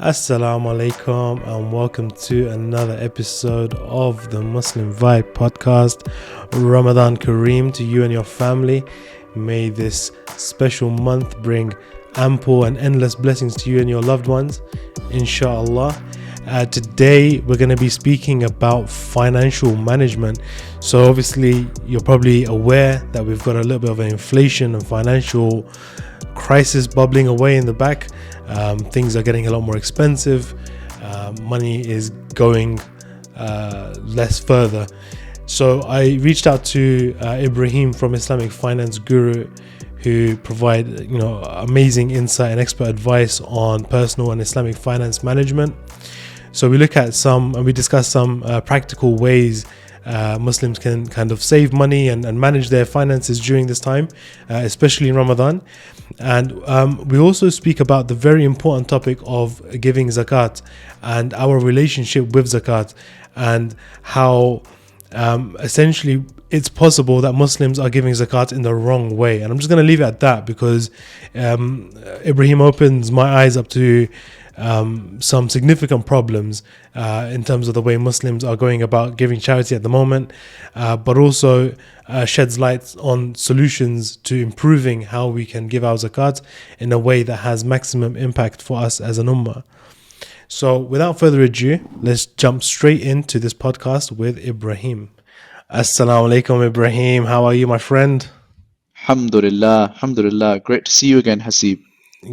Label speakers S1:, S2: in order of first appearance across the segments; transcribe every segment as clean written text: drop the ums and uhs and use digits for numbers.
S1: Assalamu alaikum and welcome to another episode of the Muslim Vibe podcast. Ramadan Kareem to you and your family. May this special month bring ample and endless blessings to you and your loved ones, inshallah. Today we're going to be speaking about financial management. So obviously you're probably aware that we've got a little bit of an inflation and financial crisis bubbling away in the back. Things are getting a lot more expensive. Money is going less further. So I reached out to Ibrahim from Islamic Finance Guru, who provide amazing insight and expert advice on personal and Islamic finance management. So we look at and we discuss some practical ways Muslims can kind of save money and manage their finances during this time, especially in Ramadan. And we also speak about the very important topic of giving zakat and our relationship with zakat, and how essentially it's possible that Muslims are giving zakat in the wrong way. And I'm just going to leave it at that because Ibrahim opens my eyes up to some significant problems in terms of the way Muslims are going about giving charity at the moment, but also sheds light on solutions to improving how we can give our zakat in a way that has maximum impact for us as an ummah. So without further ado, let's jump straight into this podcast with Ibrahim. Assalamu alaikum, Ibrahim. How are you, my friend?
S2: Alhamdulillah. Great to see you again, Hasib.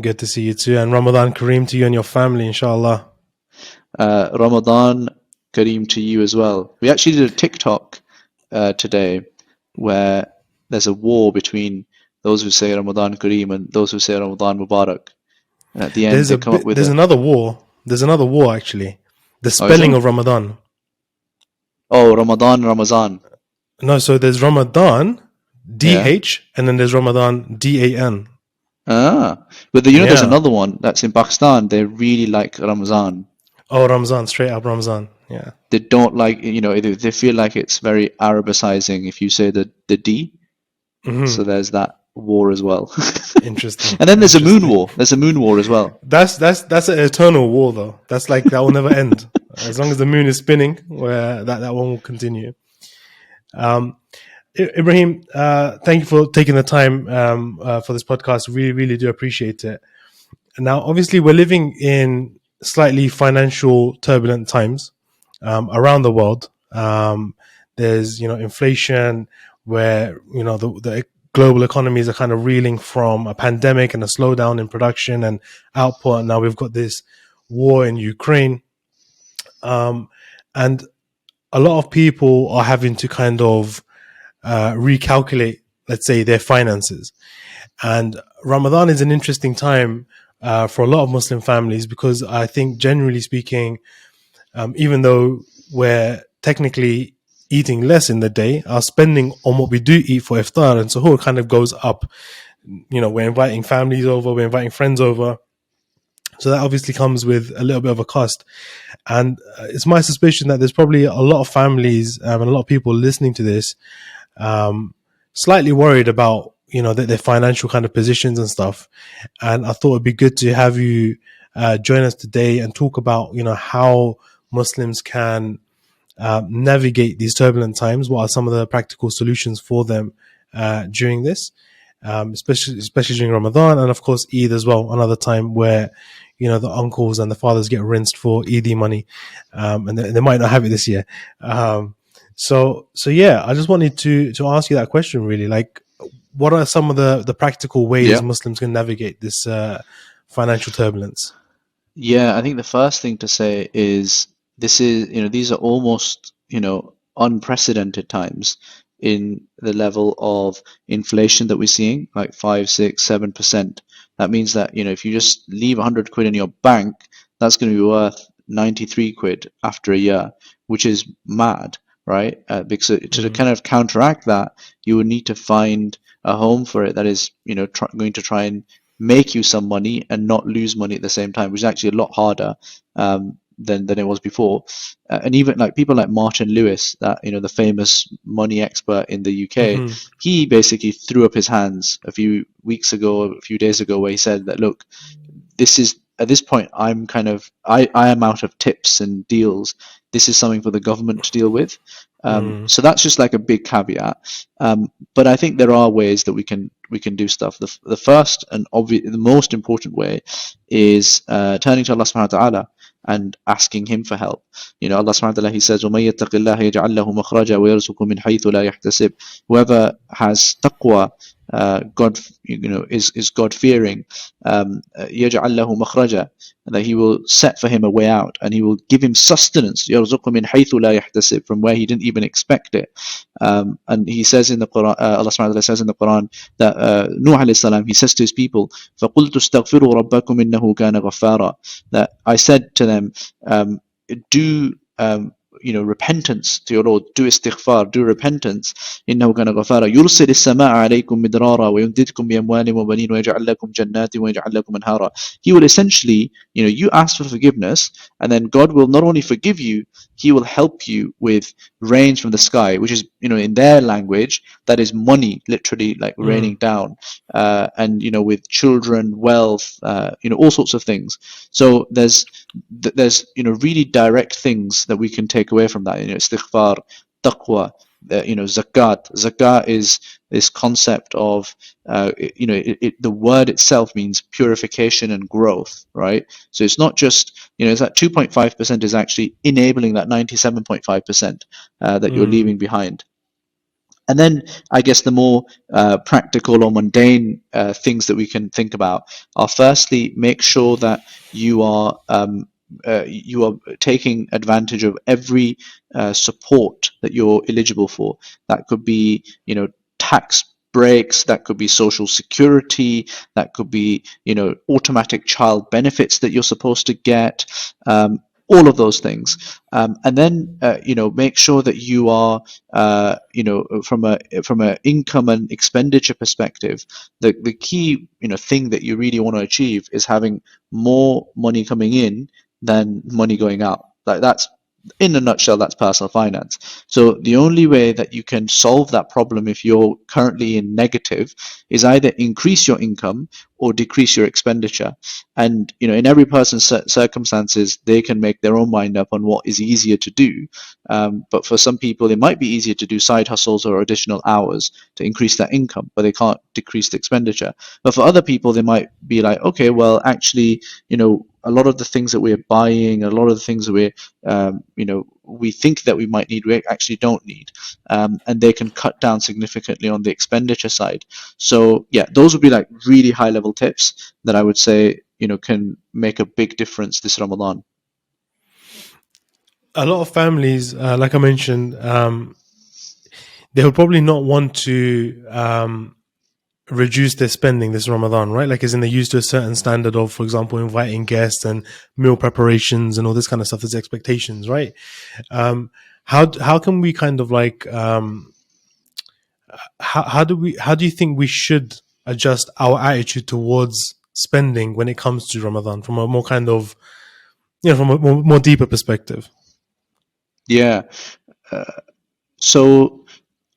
S1: Good to see you too, and Ramadan Kareem to you and your family, inshallah.
S2: Ramadan Kareem to you as well. We actually did a TikTok today where there's a war between those who say Ramadan Kareem and those who say Ramadan Mubarak. And at the end, they come up with
S1: another war. There's another war, actually. The spelling of Ramadan.
S2: Oh, Ramazan.
S1: No, so there's Ramadan, D-H, and then there's Ramadan, D-A-N.
S2: But there's another one that's in Pakistan. They really like Ramazan.
S1: Oh, Ramazan, straight up Ramazan. Yeah.
S2: They don't like, they feel like it's very Arabicizing if you say the D. Mm-hmm. So there's that war as well.
S1: Interesting.
S2: And then there's a moon war. There's a moon war as well.
S1: That's an eternal war though. That's like, that will never end. As long as the moon is spinning, where that one will continue. Ibrahim, thank you for taking the time for this podcast. We really do appreciate it. Now, obviously, we're living in slightly financial turbulent times around the world. There's, inflation, where the global economies are kind of reeling from a pandemic and a slowdown in production and output. Now we've got this war in Ukraine, and a lot of people are having to kind of recalculate, let's say, their finances. And Ramadan is an interesting time for a lot of Muslim families, because I think, generally speaking, even though we're technically eating less in the day, our spending on what we do eat for iftar and suhoor kind of goes up. We're inviting families over, we're inviting friends over. So that obviously comes with a little bit of a cost. And it's my suspicion that there's probably a lot of families and a lot of people listening to this slightly worried about, their financial kind of positions and stuff. And I thought it'd be good to have you join us today and talk about, how Muslims can navigate these turbulent times. What are some of the practical solutions for them during this, especially during Ramadan, and of course Eid as well, another time where the uncles and the fathers get rinsed for Eid money, and they might not have it this year. So yeah, I just wanted to ask you that question, really. Like, what are some of the practical ways Muslims can navigate this financial turbulence?
S2: Yeah, I think the first thing to say is these are almost, unprecedented times in the level of inflation that we're seeing, like 5, 6, 7%. That means that, if you just leave 100 quid in your bank, that's going to be worth 93 quid after a year, which is mad, right? Because to kind of counteract that, you would need to find a home for it that is, going to try and make you some money and not lose money at the same time, which is actually a lot harder than it was before. And even like people like Martin Lewis, that the famous money expert in the UK, he basically threw up his hands a few weeks ago, a few days ago, where he said that, look, this is at this point, I am out of tips and deals. This is something for the government to deal with. So that's just like a big caveat. But I think there are ways that we can do stuff. The first and the most important way is turning to Allah subhanahu wa ta'ala and asking him for help. Allah subhanahu wa ta'ala, he says, وَمَن يَتَّقِ اللَّهَ يَجْعَل لَّهُ مَخْرَجًا وَيَرْزُقْهُ مِنْ حَيْثُ لَا يَحْتَسِبُ. Whoever has taqwa, God, is God fearing, يَجْعَل لَّهُ مَخْرَجًا, that he will set for him a way out, and he will give him sustenance, يَرْزُقْهُ مِنْ حَيْثُ لَا يَحْتَسِبُ, from where he didn't even expect it. And he says in the Quran, Allah subhanahu wa ta'ala says in the Quran that Nuh alayhi salam, he says to his people, فَقُلْتُ اسْتَغْفِرُوا رَبَّكُمْ إِنَّهُ كَانَ غَفَّارًا, that I said to them, do repentance to your Lord, do istighfar, do repentance. إنه كان غفارا يرسل السماء عليكم مدرارا ويمددكم بأموال وبنين ويجعل لكم جنات ويجعل لكم أنهارا. He will essentially, you ask for forgiveness, and then God will not only forgive you, he will help you with rains from the sky, which is, in their language, that is money, literally like raining down, and with children, wealth, all sorts of things. So there's really direct things that we can take away from that. Istighfar, taqwa, zakat. Zakat is this concept of the word itself means purification and growth, right? So it's not just, it's that 2.5% is actually enabling that 97.5% that you're leaving behind. And then I guess the more practical or mundane things that we can think about are, firstly, make sure that you are taking advantage of every support that you're eligible for. That could be, tax breaks, that could be social security, that could be, automatic child benefits that you're supposed to get. All of those things, and then make sure that you are, from a income and expenditure perspective, the key thing that you really want to achieve is having more money coming in than money going out. Like, that's, in a nutshell, that's personal finance. So the only way that you can solve that problem if you're currently in negative is either increase your income or decrease your expenditure. And in every person's circumstances, they can make their own mind up on what is easier to do. But for some people, it might be easier to do side hustles or additional hours to increase their income, but they can't decrease the expenditure. But for other people, they might be like, okay, well, actually, a lot of the things that we're buying, a lot of the things that we think that we might need, we actually don't need, and they can cut down significantly on the expenditure side. So yeah, those would be like really high level tips that I would say can make a big difference this Ramadan.
S1: A lot of families, like I mentioned, they would probably not want to reduce their spending this Ramadan, right? Like, as in, they're used to a certain standard of, for example, inviting guests and meal preparations and all this kind of stuff. There's expectations, right? How can we kind of like, how do you think we should adjust our attitude towards spending when it comes to Ramadan from a more kind of, from a more deeper perspective?
S2: Yeah. So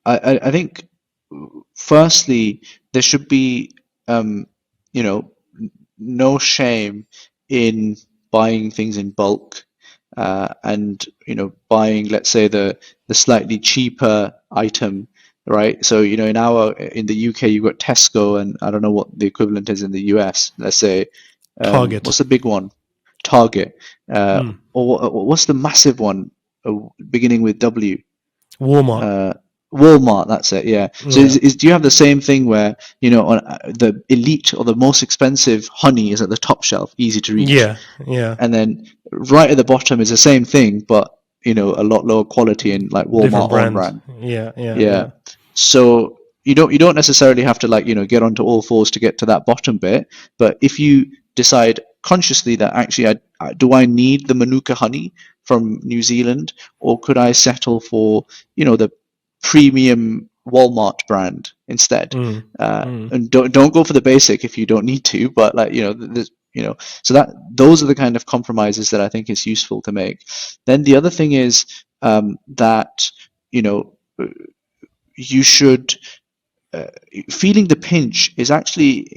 S2: I think, firstly, there should be, no shame in buying things in bulk, and buying, let's say, the slightly cheaper item, right? So in the UK, you've got Tesco, and I don't know what the equivalent is in the US. Let's say
S1: Target.
S2: what's the big one? Target. Or what's the massive one beginning with W?
S1: Walmart.
S2: Walmart, that's it. Yeah. So do you have the same thing where on the elite or the most expensive honey is at the top shelf, easy to reach?
S1: Yeah.
S2: And then right at the bottom is the same thing, but a lot lower quality in like Walmart own brand.
S1: Yeah.
S2: So you don't necessarily have to get onto all fours to get to that bottom bit, but if you decide consciously that actually do I need the Manuka honey from New Zealand, or could I settle for the premium Walmart brand instead? And don't go for the basic if you don't need to, but so that those are the kind of compromises that I think is useful to make. Then the other thing is that you should feeling the pinch is actually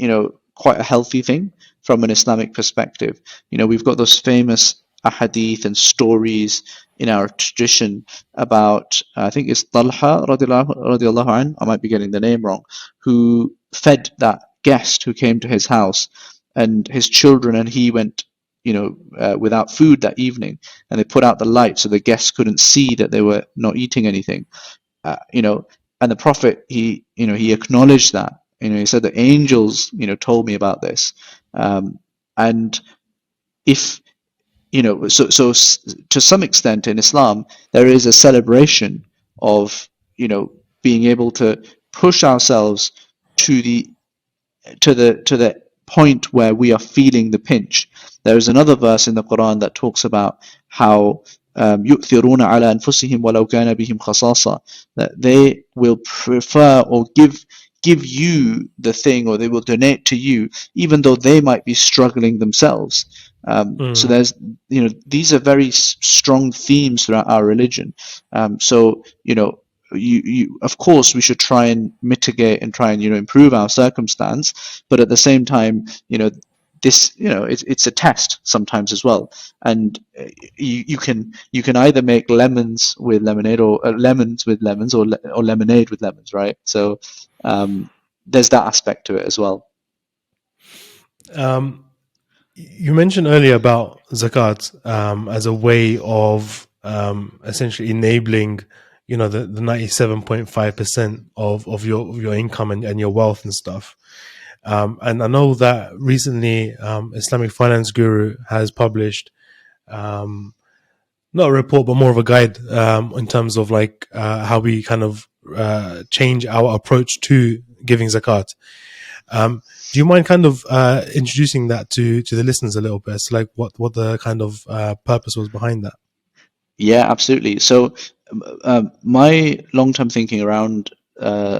S2: quite a healthy thing from an Islamic perspective. We've got those famous ahadith and stories in our tradition about, I think it's Talha radiallahu anh, I might be getting the name wrong, who fed that guest who came to his house, and his children and he went without food that evening, and they put out the light so the guests couldn't see that they were not eating anything. And the Prophet, he acknowledged that. He said the angels, told me about this. And if, so to some extent in Islam, there is a celebration of, being able to push ourselves to the point where we are feeling the pinch. There is another verse in the Quran that talks about how يُؤْثِرُونَ عَلَى أَنفُسِهِمْ وَلَوْ كَانَ بِهِمْ خَصَاصَةٌ, that they will prefer or give you the thing, or they will donate to you even though they might be struggling themselves. So there's, these are very strong themes throughout our religion. So of course we should try and mitigate and try and improve our circumstance, but at the same time, this, it's a test sometimes as well. And you can either make lemons with lemonade, or lemons with lemons, or lemonade with lemons, right? So there's that aspect to it as well.
S1: You mentioned earlier about zakat as a way of essentially enabling, the 97.5% of your income and your wealth and stuff. And I know that recently Islamic Finance Guru has published not a report, but more of a guide in terms of like how we kind of change our approach to giving zakat. Do you mind kind of introducing that to the listeners a little bit? So like what the kind of purpose was behind that?
S2: Yeah, absolutely. So my long-term thinking around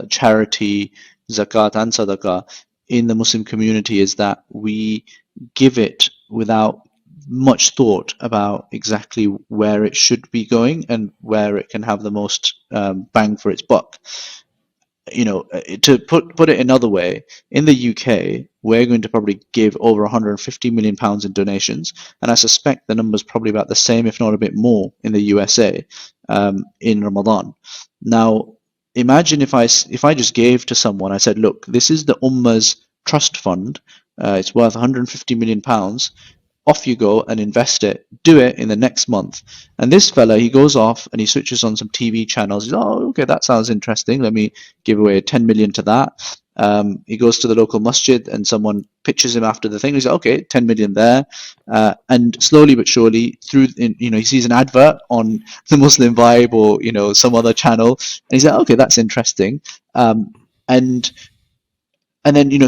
S2: charity, zakat and sadaqah in the Muslim community is that we give it without much thought about exactly where it should be going and where it can have the most bang for its buck. To put it another way, in the UK, we're going to probably give over 150 million pounds in donations, and I suspect the number's probably about the same, if not a bit more, in the USA in Ramadan. Now, imagine if I just gave to someone, I said, look, this is the Ummah's trust fund, it's worth 150 million pounds. Off you go and invest it. Do it in the next month. And this fella, he goes off and he switches on some TV channels. He's, oh, okay, that sounds interesting. Let me give away 10 million to that. He goes to the local masjid and someone pitches him after the thing. He's like, okay, 10 million there. And slowly but surely, he sees an advert on the Muslim Vibe or, some other channel. And he's like, okay, that's interesting. And then,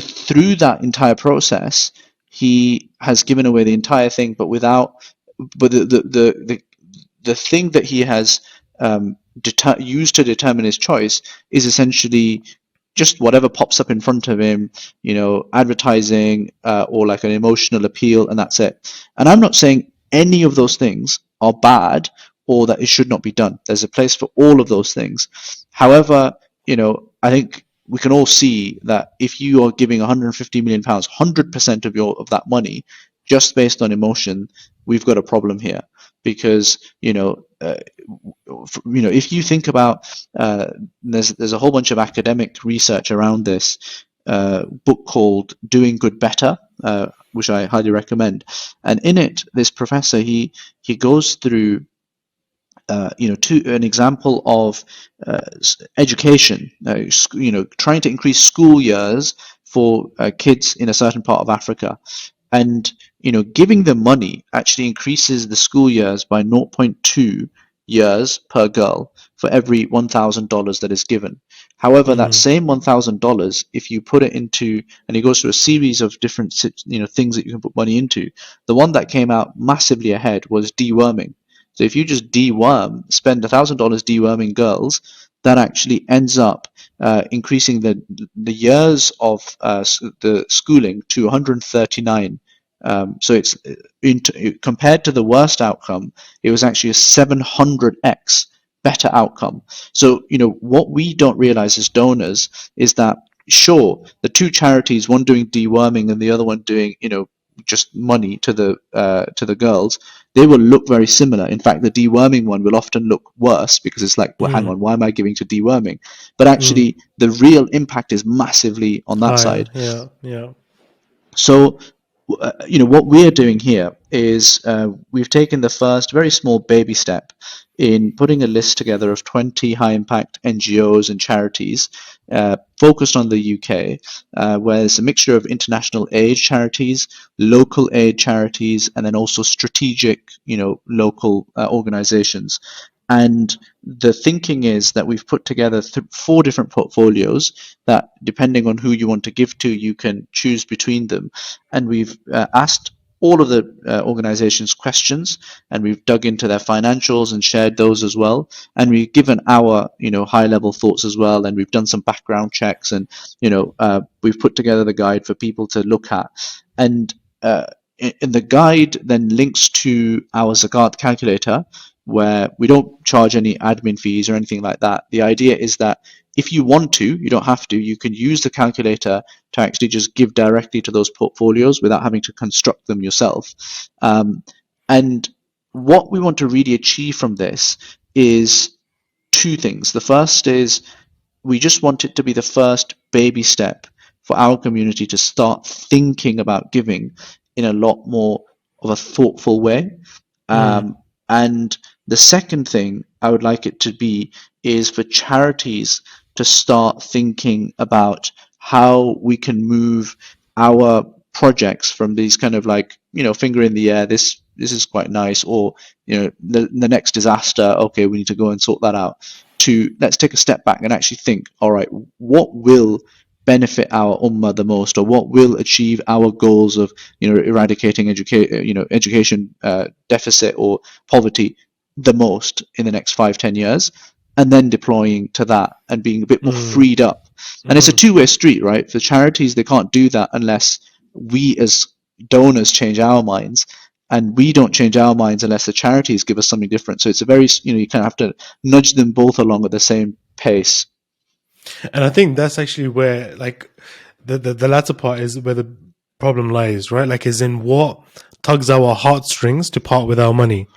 S2: through that entire process, he has given away the entire thing, but the thing that he has used to determine his choice is essentially just whatever pops up in front of him, advertising or like an emotional appeal, and that's it. And I'm not saying any of those things are bad or that it should not be done. There's a place for all of those things. However, I think we can all see that if you are giving 150 million pounds, 100% of that money, just based on emotion, we've got a problem here. Because if you think about, there's a whole bunch of academic research around this book called Doing Good Better, which I highly recommend. And in it, this professor he goes through an example of education, trying to increase school years for kids in a certain part of Africa. And, giving them money actually increases the school years by 0.2 years per girl for every $1,000 that is given. However, that same $1,000, if you put it into, and he goes through a series of different, things that you can put money into, the one that came out massively ahead was deworming. So if you just spend $1,000 deworming girls, that actually ends up increasing the years of the schooling to 139. So it's compared to the worst outcome, it was actually a 700x better outcome. So what we don't realize as donors is that, sure, the two charities, one doing deworming and the other one doing just money to the girls, they will look very similar. In fact, the deworming one will often look worse because it's like, well, hang
S1: Mm.
S2: on, why am I giving to deworming? But
S1: Mm.
S2: actually, the real impact is massively on that
S1: Higher.
S2: side.
S1: Yeah. Yeah.
S2: So, what we're doing here is we've taken the first very small baby step in putting a list together of 20 high impact NGOs and charities focused on the UK, where there's a mixture of international aid charities, local aid charities, and then also strategic, local organizations. And the thinking is that we've put together 4 different portfolios that, depending on who you want to give to, you can choose between them. And we've asked all of the organizations questions, and we've dug into their financials and shared those as well. And we've given our, high level thoughts as well. And we've done some background checks, and we've put together the guide for people to look at. And in the guide then links to our Zakat calculator, where we don't charge any admin fees or anything like that. The idea is that if you want to, you don't have to, you can use the calculator to actually just give directly to those portfolios without having to construct them yourself. And what we want to really achieve from this is 2 things. The first is we just want it to be the first baby step for our community to start thinking about giving in a lot more of a thoughtful way.
S1: Mm.
S2: And the second thing I would like it to be is for charities to start thinking about how we can move our projects from these kind of like, finger in the air, this is quite nice, or the next disaster, okay, we need to go and sort that out, to let's take a step back and actually think, all right, what will benefit our ummah the most, or what will achieve our goals of eradicating education deficit or poverty the most in the next 5-10 years, and then deploying to that and being a bit more
S1: Mm.
S2: freed up. And it's a
S1: Mm.
S2: two-way street, right? For charities, they can't do that unless we as donors change our minds, and we don't change our minds unless the charities give us something different. So it's a very, you kind of have to nudge them both along at the same pace.
S1: And I think that's actually where, like, the latter part is where the problem lies, right? Like, is in what tugs our heartstrings to part with our money.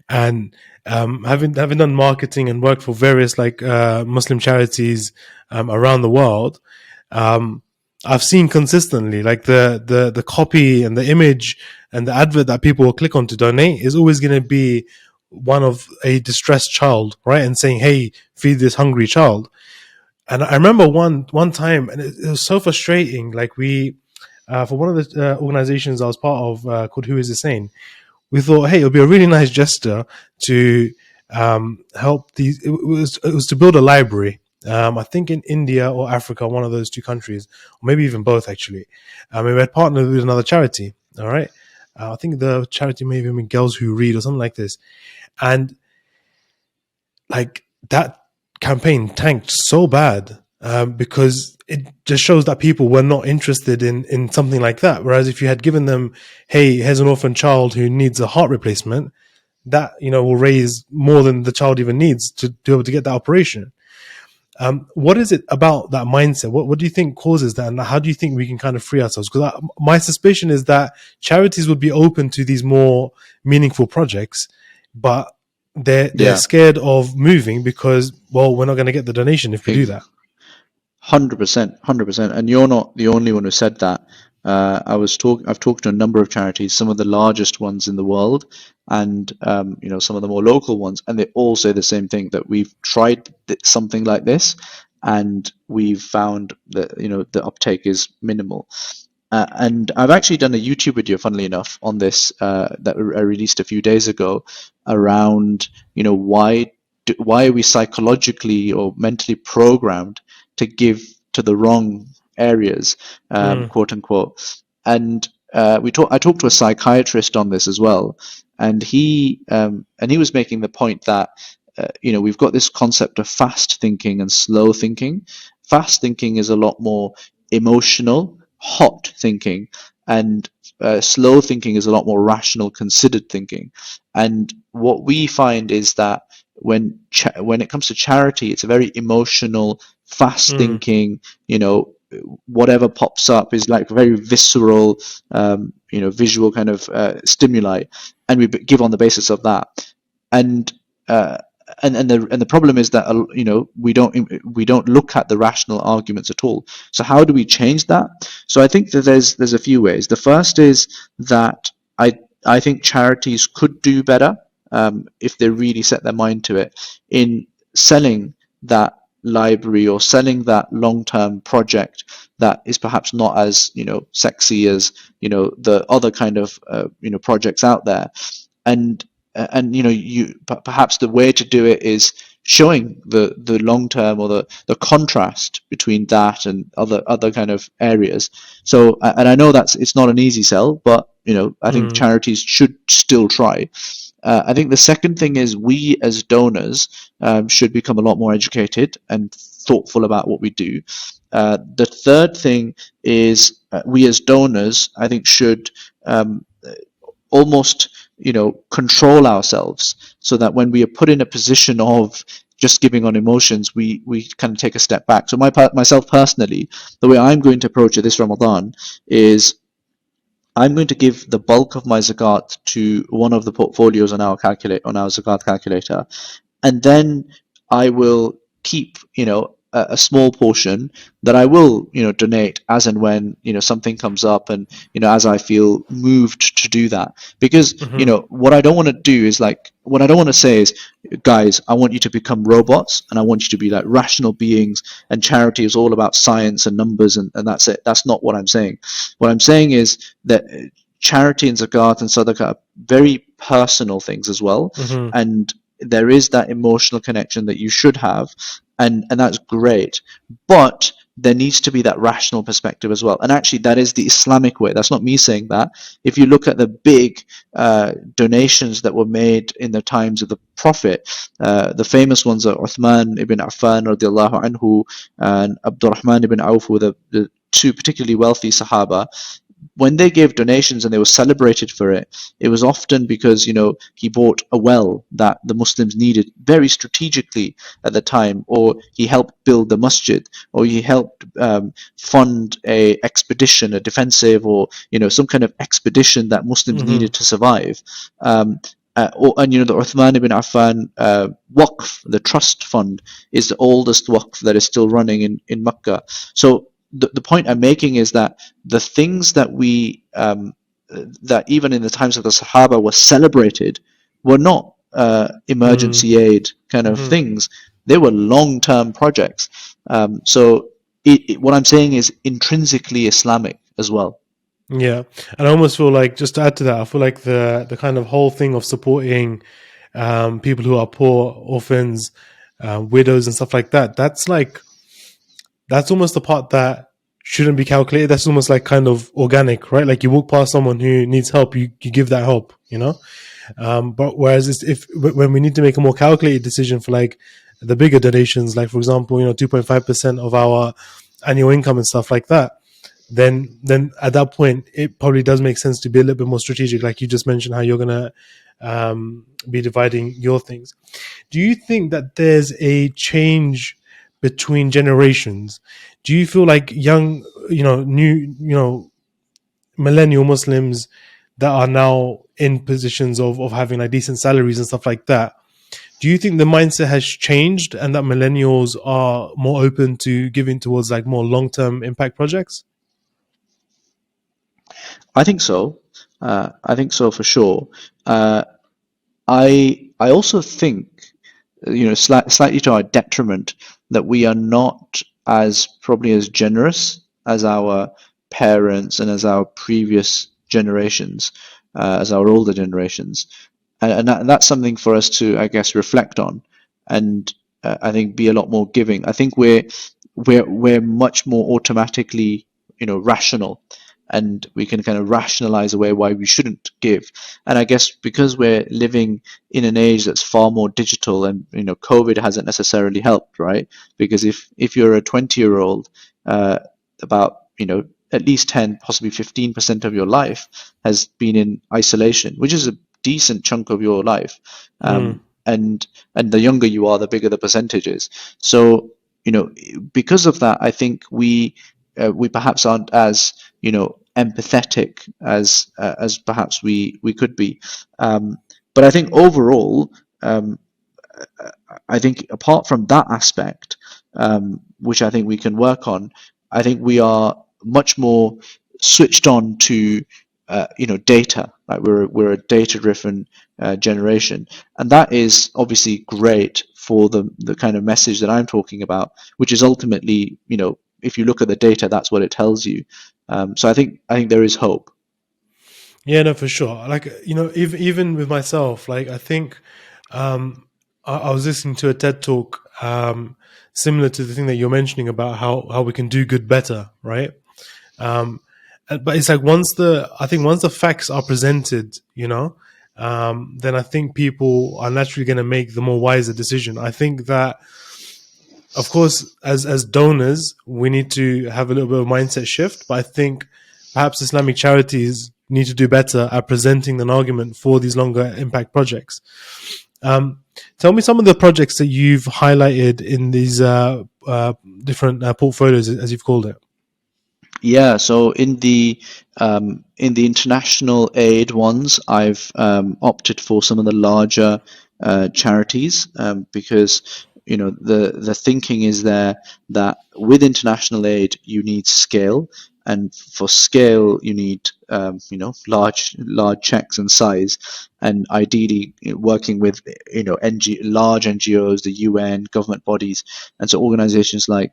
S1: And having done marketing and worked for various like Muslim charities around the world, um, I've seen consistently like the copy and the image and the advert that people will click on to donate is always going to be one of a distressed child, right? And saying, "Hey, feed this hungry child." And I remember one time, and it was so frustrating. Like we, for one of the organizations I was part of, called Who Is This Sane, we thought, hey, it would be a really nice gesture to help these. It was to build a library. I think in India or Africa, one of those 2 countries, or maybe even both, actually. We had partnered with another charity. All right, I think the charity may have been Girls Who Read or something like this, and like that campaign tanked so bad because it just shows that people were not interested in something like that. Whereas if you had given them, hey, here's an orphan child who needs a heart replacement, that will raise more than the child even needs to be able to get that operation. What is it about that mindset? What do you think causes that, and how do you think we can kind of free ourselves? Because my suspicion is that charities would be open to these more meaningful projects, but they're
S2: Yeah.
S1: scared of moving because, well, we're not going to get the donation if we do that.
S2: 100%, 100%. And you're not the only one who said that. I've talked to a number of charities, some of the largest ones in the world, and some of the more local ones, and they all say the same thing, that we've tried something like this, and we've found that the uptake is minimal. And I've actually done a YouTube video, funnily enough, on this that I released a few days ago, around why are we psychologically or mentally programmed to give to the wrong areas, quote unquote. And I talked to a psychiatrist on this as well, and he was making the point that we've got this concept of fast thinking and slow thinking. Fast thinking is a lot more emotional, hot thinking, and slow thinking is a lot more rational, considered thinking. And what we find is that when it comes to charity, it's a very emotional, fast thinking, whatever pops up is like very visceral, visual kind of stimuli, and we give on the basis of that. And uh, and the problem is that we don't look at the rational arguments at all. So how do we change that? So I think that there's a few ways. The first is that I think charities could do better, if they really set their mind to it, in selling that library or selling that long-term project that is perhaps not as sexy as the other kind of projects out there. And perhaps the way to do it is showing the long term, or the contrast between that and other kind of areas. So, and I know it's not an easy sell, but I think charities should still try. I think the second thing is we as donors should become a lot more educated and thoughtful about what we do. The third thing is we as donors, I think, should almost control ourselves, so that when we are put in a position of just giving on emotions, we kind of take a step back. So myself personally, the way I'm going to approach it this Ramadan is I'm going to give the bulk of my zakat to one of the portfolios on our zakat calculator, and then I will keep a small portion that I will donate as and when something comes up, and as I feel moved to do that. Because what I don't want to do is, like, what I don't want to say is, guys, I want you to become robots and I want you to be like rational beings, and charity is all about science and numbers, and that's it. That's not what I'm saying. What I'm saying is that charity and zakat and sadaqah are very personal things as well, and there is that emotional connection that you should have, and that's great, but there needs to be that rational perspective as well. And actually, that is the Islamic way. That's not me saying that. If you look at the big donations that were made in the times of the Prophet, the famous ones are Uthman ibn Affan radiallahu anhu and Abdurrahman ibn Auf, were the two particularly wealthy Sahaba. When they gave donations and they were celebrated for it, it was often because he bought a well that the Muslims needed very strategically at the time, or he helped build the masjid, or he helped fund a expedition, a defensive, or some kind of expedition that Muslims needed to survive. And the Uthman ibn Affan Waqf, the trust fund, is the oldest Waqf that is still running in Mecca. So the point I'm making is that the things that that even in the times of the Sahaba were celebrated were not emergency aid kind of things. They were long-term projects. So what I'm saying is intrinsically Islamic as well.
S1: Yeah, and I almost feel like, just to add to that, I feel like the kind of whole thing of supporting people who are poor, orphans, widows, and stuff like that, that's almost the part that shouldn't be calculated. That's almost like kind of organic, right? Like you walk past someone who needs help, you give that help, but whereas when we need to make a more calculated decision for like the bigger donations, like for example, 2.5% of our annual income and stuff like that, then at that point it probably does make sense to be a little bit more strategic, like you just mentioned, how you're gonna be dividing your things. Do you think that there's a change between generations? Do you feel like young, new, millennial Muslims that are now in positions of having like decent salaries and stuff like that, do you think the mindset has changed and that millennials are more open to giving towards like more long-term impact projects?
S2: I think so. I think so for sure. I also think, slightly to our detriment, that we are not probably as generous as our parents and as our previous generations, as our older generations, and that's something for us to, I guess, reflect on, and I think be a lot more giving. I think we're much more automatically, rational, and we can kind of rationalize away why we shouldn't give. And I guess because we're living in an age that's far more digital, and COVID hasn't necessarily helped, right? Because if you're a 20-year-old, about at least 10, possibly 15% of your life has been in isolation, which is a decent chunk of your life. And the younger you are, the bigger the percentage is. So because of that, I think we we perhaps aren't as, empathetic as perhaps we could be. But I think overall, I think apart from that aspect, which I think we can work on, I think we are much more switched on to data. Like we're a data-driven generation, and that is obviously great for the kind of message that I'm talking about, which is ultimately, if you look at the data, that's what it tells you. So I think there is hope.
S1: Yeah, no, for sure. Like, even with myself, like, I think I was listening to a TED talk similar to the thing that you're mentioning about how we can do good better, right? But it's like once the facts are presented, then I think people are naturally going to make the more wiser decision. I think that, of course, as donors, we need to have a little bit of mindset shift. But I think perhaps Islamic charities need to do better at presenting an argument for these longer impact projects. Tell me some of the projects that you've highlighted in these different portfolios, as you've called it.
S2: Yeah, so in the international aid ones, I've opted for some of the larger charities, because the thinking is there that with international aid you need scale, and for scale you need large checks and size, and ideally working with large NGOs, the UN, government bodies, and so organizations like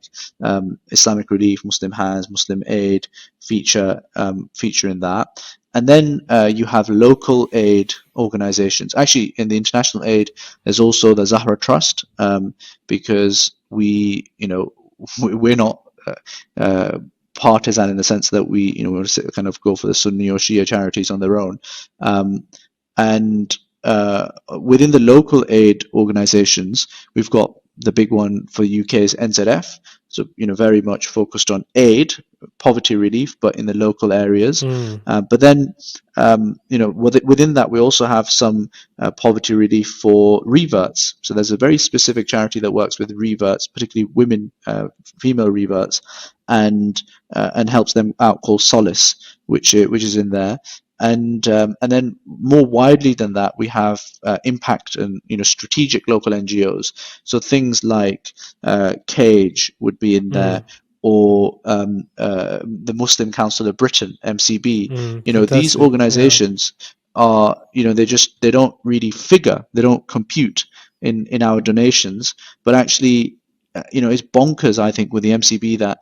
S2: Islamic Relief, Muslim Hands, Muslim Aid feature in that. And then you have local aid organizations. Actually, in the international aid, there's also the Zahra Trust, because we're not partisan in the sense that we kind of go for the Sunni or Shia charities on their own. And within the local aid organizations, we've got the big one for the UK is NZF. So, very much focused on aid, poverty relief, but in the local areas. But then, within that, we also have some poverty relief for reverts. So there's a very specific charity that works with reverts, particularly women, female reverts, and helps them out, called Solace, which is in there. And then more widely than that, we have impact and strategic local NGOs. So things like Cage would be in there, or the Muslim Council of Britain, MCB. These organizations are they don't really figure, they don't compute in our donations, but actually it's bonkers, I think, with the MCB that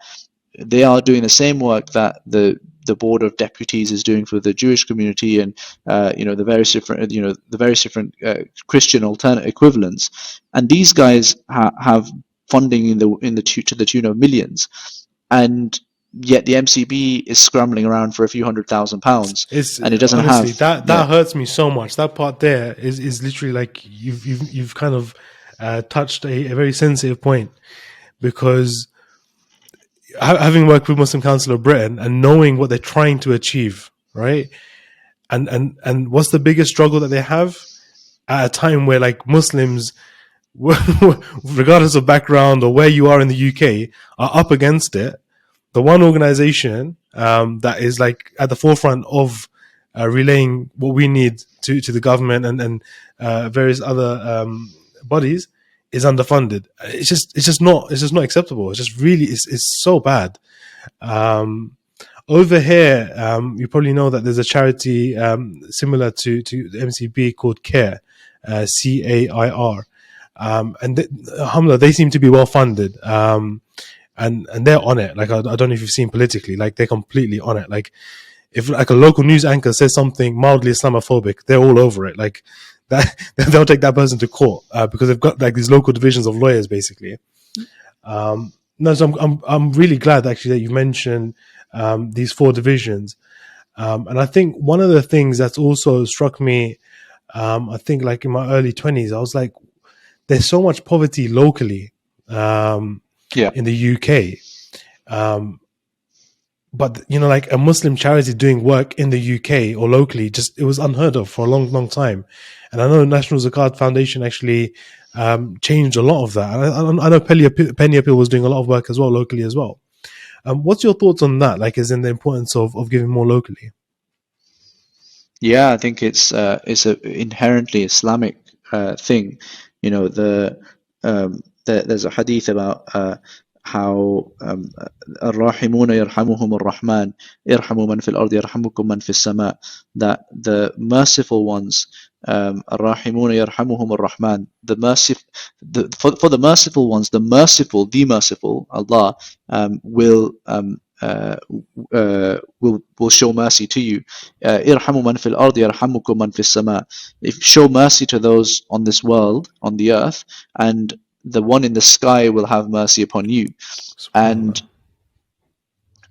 S2: they are doing the same work that the Board of Deputies is doing for the Jewish community, and the various different Christian alternate equivalents, and these guys have funding to the tune of millions, and yet the MCB is scrambling around for a few £100,000, and it doesn't
S1: honestly,
S2: have
S1: that hurts me so much. That part there is literally like you've kind of touched a very sensitive point, because having worked with Muslim Council of Britain and knowing what they're trying to achieve, right? And what's the biggest struggle that they have at a time where, like, Muslims, regardless of background or where you are in the UK, are up against it. The one organization that is like at the forefront of relaying what we need to the government and various other bodies is underfunded. It's just not acceptable. It's so bad. Over here, you probably know that there's a charity similar to the MCB called CAIR, CAIR, and alhamdulillah, they seem to be well funded, and they're on it. Like, I don't know if you've seen politically, like, they're completely on it. Like, if like a local news anchor says something mildly Islamophobic, they're all over it. Like, that they'll take that person to court because they've got like these local divisions of lawyers, basically. No, so I'm really glad actually that you mentioned these four divisions, and I think one of the things that's also struck me, I think like in my early 20s, I was like, there's so much poverty locally in the UK. But like a Muslim charity doing work in the UK or locally, it was unheard of for a long, long time. And I know National Zakat Foundation actually changed a lot of that. And I know Penny Appeal was doing a lot of work as well, locally as well. What's your thoughts on that? Like, as in the importance of giving more locally?
S2: Yeah, I think it's a inherently Islamic thing. You know, there's a hadith about how الراحمون يرحمهم الرحمن ارحموا من في الأرض يرحمكم من في السماء, that the merciful ones, الراحمون يرحمهم الرحمن, for the merciful ones, the merciful Allah will show mercy to you. ارحموا من في الأرض يرحمكم من في السماء. If show mercy to those on this world, on the earth, and the one in the sky will have mercy upon you. And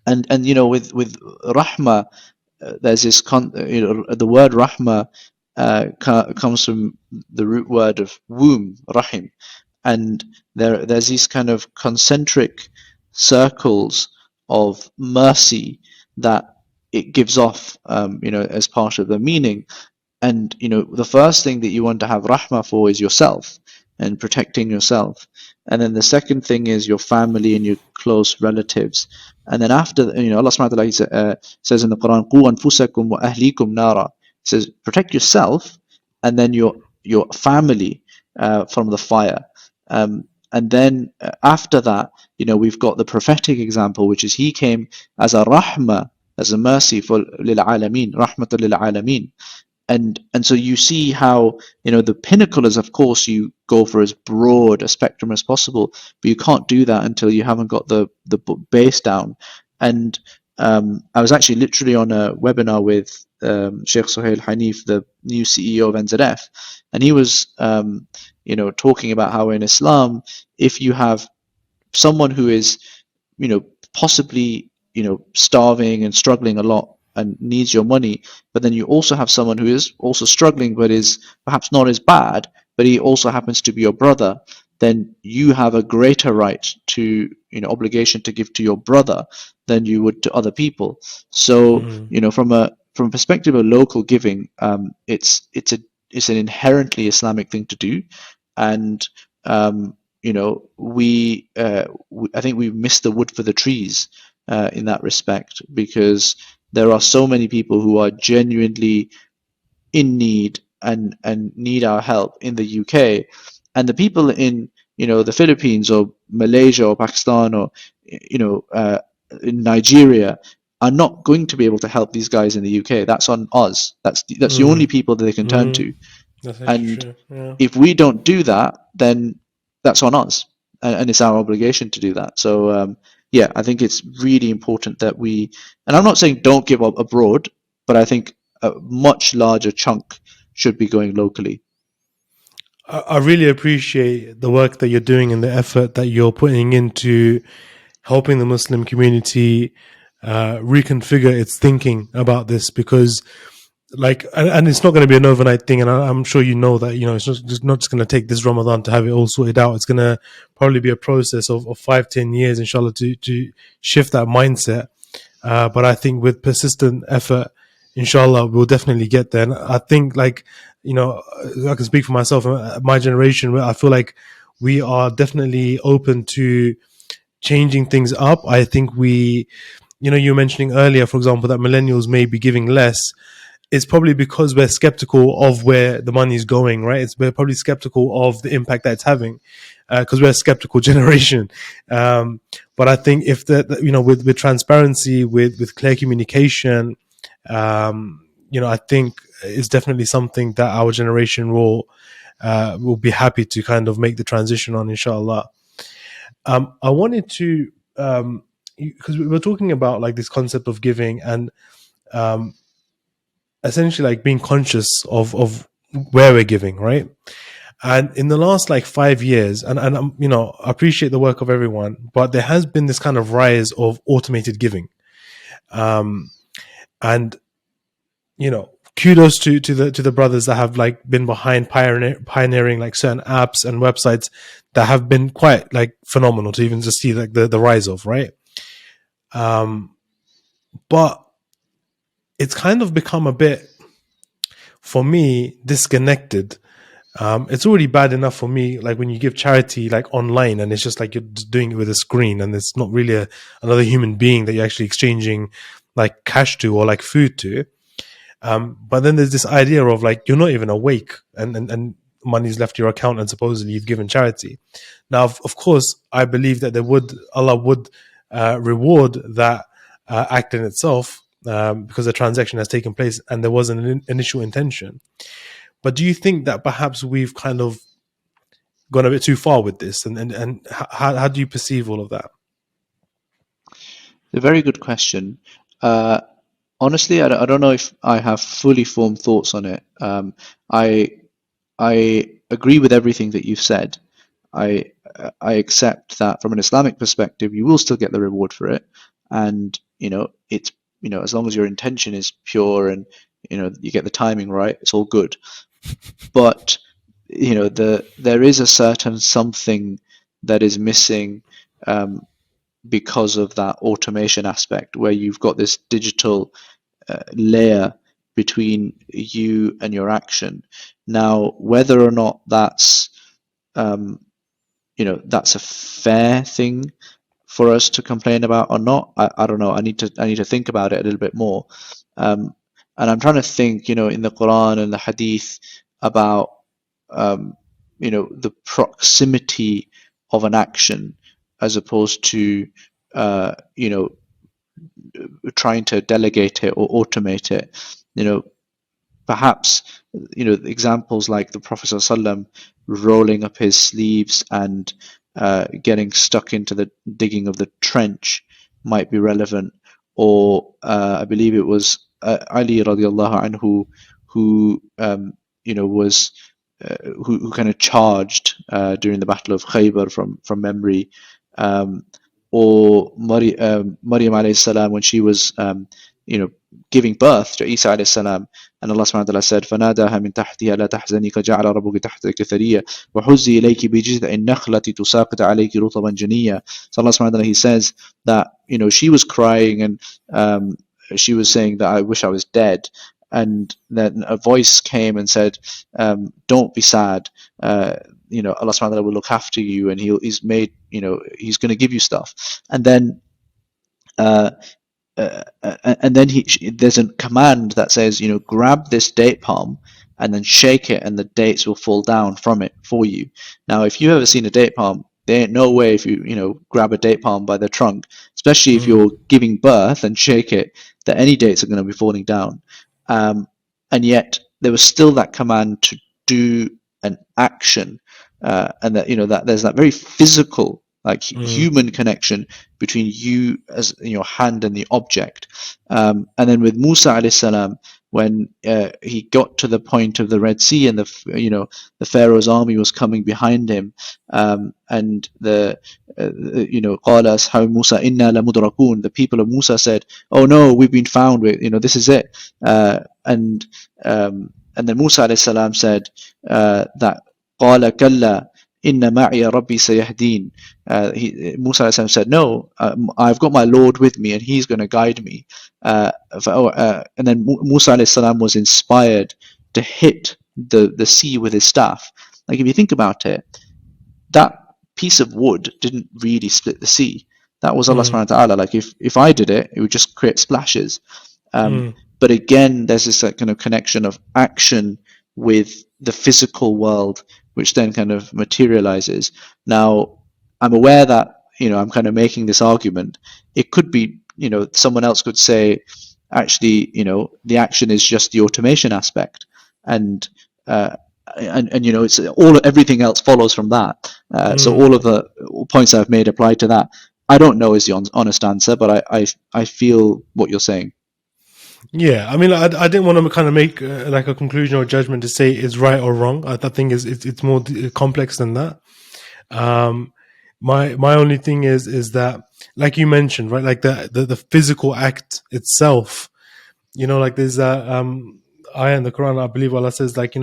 S1: SubhanAllah.
S2: you know, with rahma, there's this the word rahma comes from the root word of womb, rahim, and there's these kind of concentric circles of mercy that it gives off, you know, as part of the meaning. And you know, the first thing that you want to have rahmah for is yourself and protecting yourself. And then the second thing is your family and your close relatives. And then after, you know, Allah subhanahu wa ta'ala says in the Quran, قُوْ أَنفُسَكُمْ وَأَهْلِيكُمْ نَارًا. It says, protect yourself and then your family from the fire. And then after that, you know, we've got the prophetic example, which is he came as a rahmah, as a mercy for lil alameen, rahmatul lil alameen. And so you see how, you know, the pinnacle is, of course, you go for as broad a spectrum as possible, but you can't do that until you haven't got the base down. And I was actually literally on a webinar with Sheikh Sohail Hanif, the new CEO of NZF, and he was you know, talking about how in Islam, if you have someone who is, you know, possibly, you know, starving and struggling a lot and needs your money, but then you also have someone who is also struggling but is perhaps not as bad, but he also happens to be your brother, then you have a greater right to, you know, obligation to give to your brother than you would to other people. So,
S1: Mm.
S2: you know, from a perspective of local giving, it's an inherently Islamic thing to do. And you know, I think we missed the wood for the trees in that respect, because there are so many people who are genuinely in need and need our help in the UK, and the people in, you know, the Philippines or Malaysia or Pakistan or, you know, in Nigeria are not going to be able to help these guys in the UK. That's on us. That's the only
S1: Mm.
S2: people that they can turn
S1: Mm.
S2: to.
S1: That's
S2: And
S1: actually true. Yeah.
S2: if we don't do that, then that's on us, and it's our obligation to do that. So yeah, I think it's really important that we. And I'm not saying don't give up abroad, but I think a much larger chunk should be going locally.
S1: I really appreciate the work that you're doing and the effort that you're putting into helping the Muslim community reconfigure its thinking about this, because like, and it's not going to be an overnight thing, and I'm sure you know that, you know, it's not just going to take this Ramadan to have it all sorted out. It's going to probably be a process of 5-10 years, inshallah, to shift that mindset. But I think with persistent effort, inshallah, we'll definitely get there. And I think, like, you know, I can speak for myself, my generation, I feel like we are definitely open to changing things up. I think you know, you were mentioning earlier, for example, that millennials may be giving less. It's probably because we're skeptical of where the money is going, right? We're probably skeptical of the impact that it's having, because we're a skeptical generation. But I think if you know, with transparency, with clear communication, you know, I think it's definitely something that our generation will be happy to kind of make the transition on, inshallah. I wanted to, because we were talking about like this concept of giving and um, essentially like being conscious of where we're giving, right? And in the last like 5 years, and you know, I appreciate the work of everyone, but there has been this kind of rise of automated giving. Um, and you know, kudos to the brothers that have like been behind pioneering like certain apps and websites that have been quite like phenomenal to even just see like the rise of, right. Um, but it's kind of become a bit, for me, disconnected It's already bad enough for me, like when you give charity like online and it's just like you're just doing it with a screen and it's not really another human being that you're actually exchanging like cash to or like food to. But then there's this idea of like you're not even awake and money's left your account and supposedly you've given charity. Now, of course, I believe that Allah would reward that act in itself, because the transaction has taken place and there was an initial intention. But do you think that perhaps we've kind of gone a bit too far with this? And how do you perceive all of that?
S2: A very good question. Honestly, I don't know if I have fully formed thoughts on it. I I agree with everything that you've said. I I accept that from an Islamic perspective, you will still get the reward for it, and it's as long as your intention is pure and you get the timing right, it's all good. But there is a certain something that is missing, because of that automation aspect, where you've got this digital layer between you and your action. Now, whether or not um, that's a fair thing for us to complain about or not, I don't know. I need to think about it a little bit more. And I'm trying to think, in the Quran and the Hadith about the proximity of an action as opposed to uh, you know trying to delegate it or automate it. You know, perhaps examples like the Prophet ﷺ rolling up his sleeves and getting stuck into the digging of the trench might be relevant, or I believe it was Ali radiallahu anhu who was who kind of charged during the Battle of Khaybar from memory, um, or Maryam alayhi salam when she was giving birth to Isa alayhi salam, and Allah subhanahu wa ta'ala said, فَنَادَاهَا مِن تَحْتِهَا لَا تَحْزَنِي قَدْ جَعَلَ رَبُّكِ تَحْتَكِ ثَرِيًّا وَحُزِّي إِلَيْكِ بِجِذْعِ النَّخْلَةِ تُسَاقِطْ عَلَيْكِ رُطَبًا جَنِيًّا. So Allah subhanahu wa ta'ala, He says that she was crying and she was saying that I wish I was dead, and then a voice came and said, don't be sad, Allah subhanahu wa ta'ala will look after you, and He's made, He's going to give you stuff. And then uh, there's a command that says, grab this date palm and then shake it, and the dates will fall down from it for you. Now, if you've ever seen a date palm, there ain't no way if you grab a date palm by the trunk, especially if you're giving birth and shake it, that any dates are going to be falling down. And yet there was still that command to do an action, and that there's that very physical, like human connection between you as your hand and the object. And then with Musa alayhi salam, when he got to the point of the Red Sea and the Pharaoh's army was coming behind him, and the قال أصحاب موسى إنا لمدركون, the people of Musa said, oh no, we've been found, this is it. And then Musa alayhi salam said that قال كلا إن معي ربي سيهدين. Musa alayhi salam said, no, I've got my Lord with me and He's going to guide me. And then Musa alayhi salam was inspired to hit the sea with his staff. Like, if you think about it, that piece of wood didn't really split the sea. That was Allah subhanahu wa ta'ala. Like, if I did it, it would just create splashes. But again, there's this kind of connection of action with the physical world, which then kind of materializes. Now, I'm aware that I'm kind of making this argument. It could be, someone else could say, actually, the action is just the automation aspect, and it's everything else follows from that. So all of the points I've made apply to that. I don't know is the honest answer, but I feel what you're saying.
S1: Yeah, I mean, I didn't want to kind of make like a conclusion or judgment to say it's right or wrong. I think it's more complex than that. My only thing is that, like you mentioned, right, like the physical act itself, like there's that ayah in the Quran, I believe Allah says, like,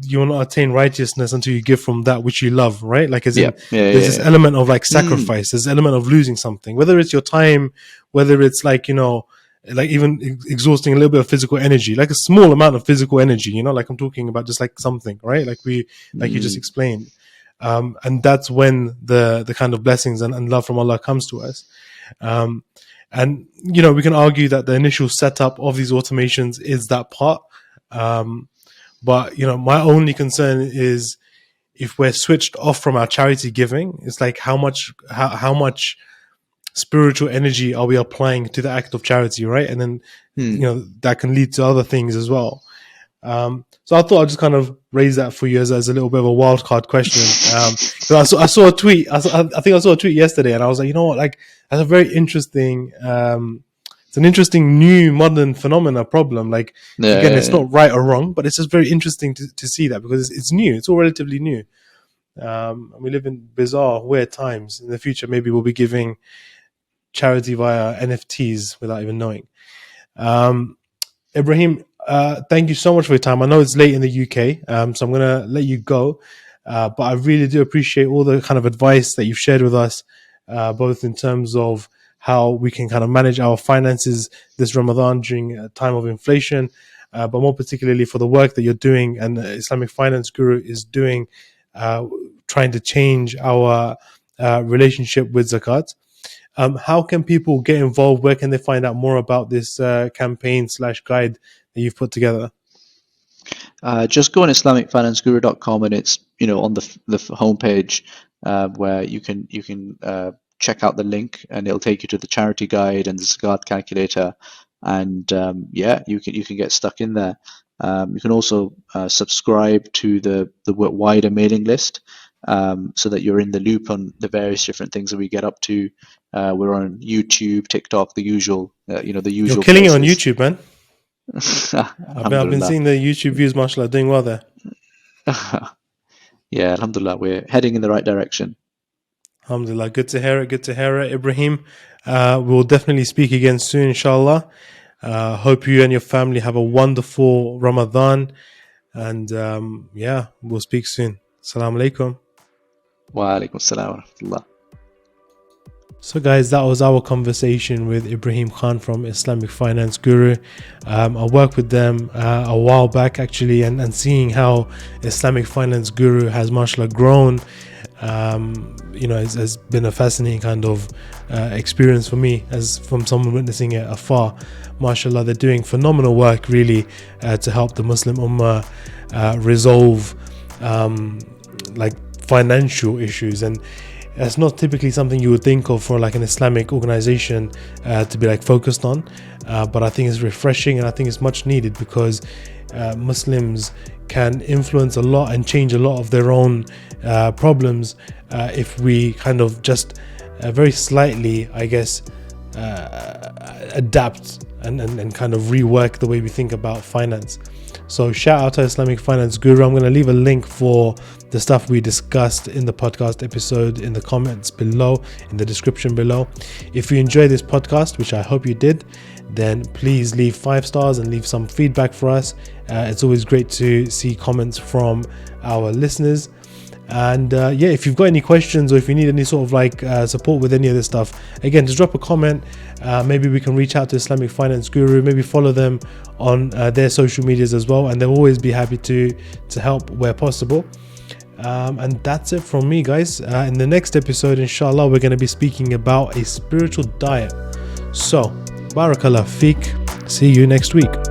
S1: you will not attain righteousness until you give from that which you love, right? Like, there's this element of like sacrifice, there's an element of losing something, whether it's your time, whether it's like, like even exhausting a little bit of physical energy, like a small amount of physical energy, you know, like I'm talking about just like something, right? Like like you just explained. And that's when the kind of blessings and love from Allah comes to us. And, you know, we can argue that the initial setup of these automations is that part. But, you know, my only concern is if we're switched off from our charity giving, it's like how much spiritual energy are we applying to the act of charity, right? And then, you know, that can lead to other things as well. So I thought I'd just kind of raise that for you as a little bit of a wild card question. Because I saw a tweet. I think I saw a tweet yesterday, and I was like, you know what? Like, that's a very interesting. It's an interesting new modern phenomena problem. Like, again, it's not right or wrong, but it's just very interesting to see that because it's new. It's all relatively new. And we live in bizarre, weird times. In the future, maybe we'll be giving charity via NFTs without even knowing. Ibrahim, thank you so much for your time. I know it's late in the UK, so I'm going to let you go. But I really do appreciate all the kind of advice that you've shared with us, both in terms of how we can kind of manage our finances this Ramadan during a time of inflation, but more particularly for the work that you're doing and the Islamic Finance Guru is doing, trying to change our relationship with Zakat. How can people get involved? Where can they find out more about this campaign/guide that you've put together?
S2: Just go on IslamicFinanceGuru.com, and it's on the homepage where you can check out the link, and it'll take you to the charity guide and the Zakat calculator, and you can get stuck in there. You can also subscribe to the wider mailing list, so that you're in the loop on the various different things that we get up to. We're on YouTube, TikTok, the usual. The usual.
S1: You're killing it on YouTube, man. I've been seeing the YouTube views, mashallah, doing well there.
S2: Yeah, alhamdulillah, we're heading in the right direction.
S1: Alhamdulillah, good to hear it. Good to hear it, Ibrahim. We'll definitely speak again soon, inshallah. Hope you and your family have a wonderful Ramadan, and we'll speak soon. Assalamu alaikum.
S2: Wa alaikum assalam wa rahmatullah.
S1: So guys, that was our conversation with Ibrahim Khan from Islamic Finance Guru. I worked with them a while back actually, and seeing how Islamic Finance Guru has mashallah grown, has been a fascinating kind of experience for me as from someone witnessing it afar. Mashallah, they're doing phenomenal work really to help the Muslim Ummah resolve like financial issues, and that's not typically something you would think of for like an Islamic organization to be like focused on, but I think it's refreshing, and I think it's much needed because Muslims can influence a lot and change a lot of their own problems if we kind of just very slightly, I guess, adapt and kind of rework the way we think about finance. So shout out to Islamic Finance Guru. I'm going to leave a link for the stuff we discussed in the podcast episode in the comments below, in the description below. If you enjoyed this podcast, which I hope you did, then please leave 5 stars and leave some feedback for us. It's always great to see comments from our listeners. And if you've got any questions or if you need any sort of like support with any of this stuff, again, just drop a comment. Maybe we can reach out to Islamic Finance Guru, maybe follow them on their social medias as well, and they'll always be happy to help where possible. And that's it from me, guys. In the next episode, inshallah, we're going to be speaking about a spiritual diet. So, barakallah feek. See you next week.